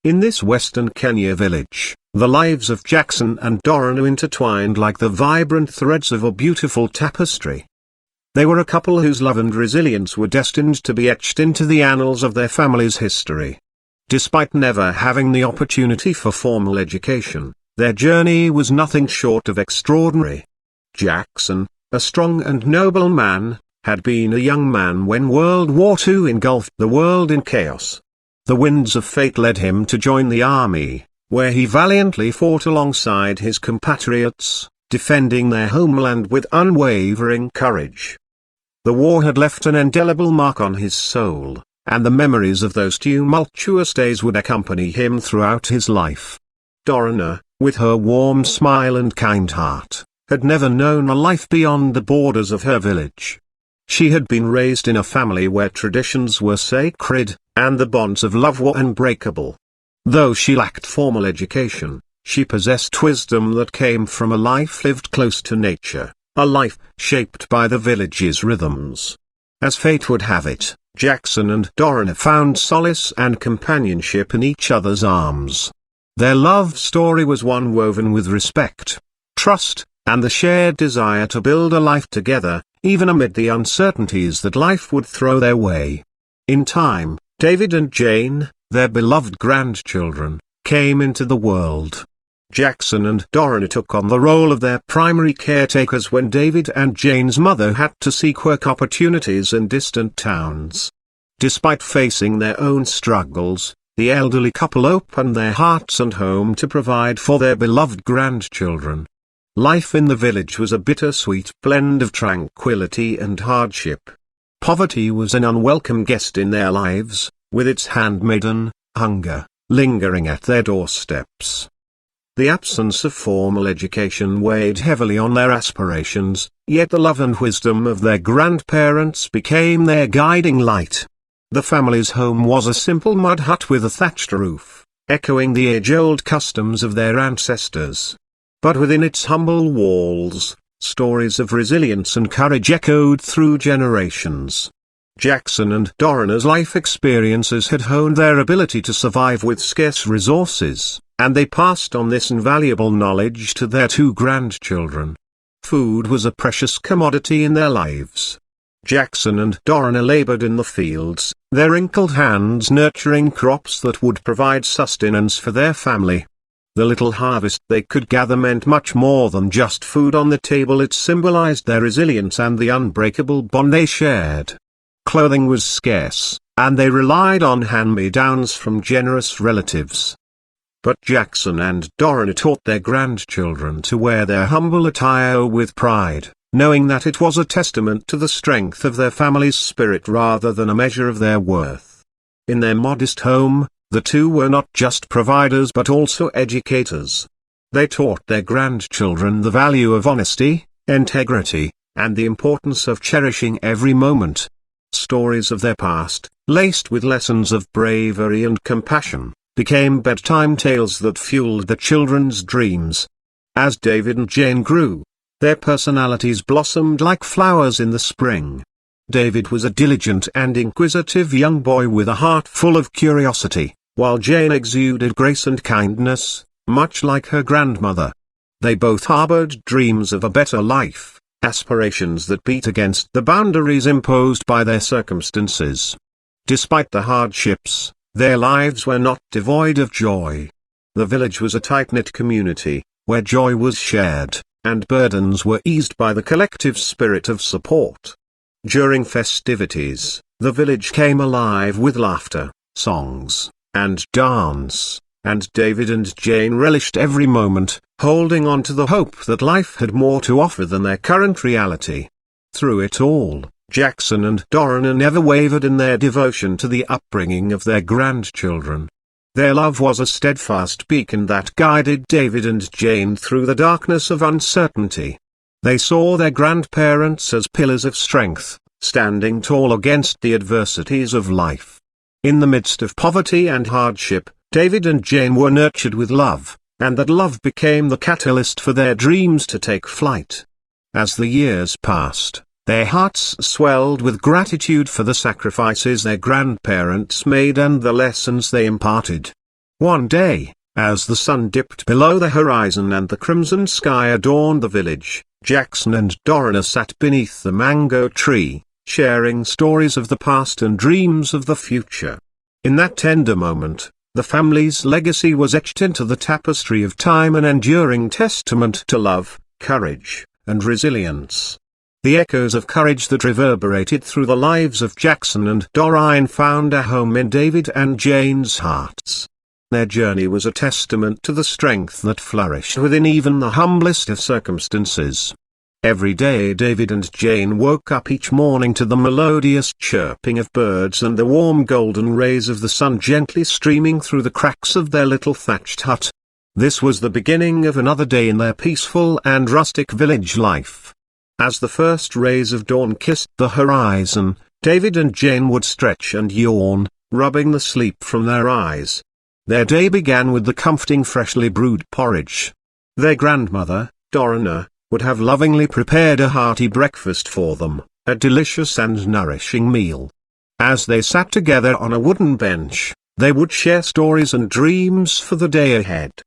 In this western Kenya village, the lives of Jackson and Doreen are intertwined like the vibrant threads of a beautiful tapestry. They were a couple whose love and resilience were destined to be etched into the annals of their family's history. Despite never having the opportunity for formal education, their journey was nothing short of extraordinary. Jackson, a strong and noble man, had been a young man when World War II engulfed the world in chaos. The winds of fate led him to join the army, where he valiantly fought alongside his compatriots, defending their homeland with unwavering courage. The war had left an indelible mark on his soul, and the memories of those tumultuous days would accompany him throughout his life. Doreen, with her warm smile and kind heart, had never known a life beyond the borders of her village. She had been raised in a family where traditions were sacred, and the bonds of love were unbreakable. Though she lacked formal education, she possessed wisdom that came from a life lived close to nature, a life shaped by the village's rhythms. As fate would have it, Jackson and Doreen found solace and companionship in each other's arms. Their love story was one woven with respect, trust, and the shared desire to build a life together, even amid the uncertainties that life would throw their way. In time, David and Jane, their beloved grandchildren, came into the world. Jackson and Doreen took on the role of their primary caretakers when David and Jane's mother had to seek work opportunities in distant towns. Despite facing their own struggles, the elderly couple opened their hearts and home to provide for their beloved grandchildren. Life in the village was a bittersweet blend of tranquility and hardship. Poverty was an unwelcome guest in their lives, with its handmaiden, hunger, lingering at their doorsteps. The absence of formal education weighed heavily on their aspirations, yet the love and wisdom of their grandparents became their guiding light. The family's home was a simple mud hut with a thatched roof, echoing the age-old customs of their ancestors. But within its humble walls, stories of resilience and courage echoed through generations. Jackson and Doreen's life experiences had honed their ability to survive with scarce resources, and they passed on this invaluable knowledge to their two grandchildren. Food was a precious commodity in their lives. Jackson and Doreen labored in the fields, their wrinkled hands nurturing crops that would provide sustenance for their family. The little harvest they could gather meant much more than just food on the table. It symbolized their resilience and the unbreakable bond they shared. Clothing was scarce, and they relied on hand-me-downs from generous relatives. But Jackson and Doreen taught their grandchildren to wear their humble attire with pride, knowing that it was a testament to the strength of their family's spirit rather than a measure of their worth. In their modest home, the two were not just providers but also educators. They taught their grandchildren the value of honesty, integrity, and the importance of cherishing every moment. Stories of their past, laced with lessons of bravery and compassion, became bedtime tales that fueled the children's dreams. As David and Jane grew, their personalities blossomed like flowers in the spring. David was a diligent and inquisitive young boy with a heart full of curiosity, while Jane exuded grace and kindness, much like her grandmother. They both harbored dreams of a better life, aspirations that beat against the boundaries imposed by their circumstances. Despite the hardships, their lives were not devoid of joy. The village was a tight-knit community, where joy was shared, and burdens were eased by the collective spirit of support. During festivities, the village came alive with laughter, songs, and dance, and David and Jane relished every moment, holding on to the hope that life had more to offer than their current reality. Through it all, Jackson and Doreen never wavered in their devotion to the upbringing of their grandchildren. Their love was a steadfast beacon that guided David and Jane through the darkness of uncertainty. They saw their grandparents as pillars of strength, standing tall against the adversities of life. In the midst of poverty and hardship, David and Jane were nurtured with love, and that love became the catalyst for their dreams to take flight. As the years passed, their hearts swelled with gratitude for the sacrifices their grandparents made and the lessons they imparted. One day, as the sun dipped below the horizon and the crimson sky adorned the village, Jackson and Dora sat beneath the mango tree, sharing stories of the past and dreams of the future. In that tender moment, the family's legacy was etched into the tapestry of time, an enduring testament to love, courage, and resilience. The echoes of courage that reverberated through the lives of Jackson and Doreen found a home in David and Jane's hearts. Their journey was a testament to the strength that flourished within even the humblest of circumstances. Every day David and Jane woke up each morning to the melodious chirping of birds and the warm golden rays of the sun gently streaming through the cracks of their little thatched hut. This was the beginning of another day in their peaceful and rustic village life. As the first rays of dawn kissed the horizon, David and Jane would stretch and yawn, rubbing the sleep from their eyes. Their day began with the comforting freshly brewed porridge. Their grandmother, Dorina, would have lovingly prepared a hearty breakfast for them, a delicious and nourishing meal. As they sat together on a wooden bench, they would share stories and dreams for the day ahead.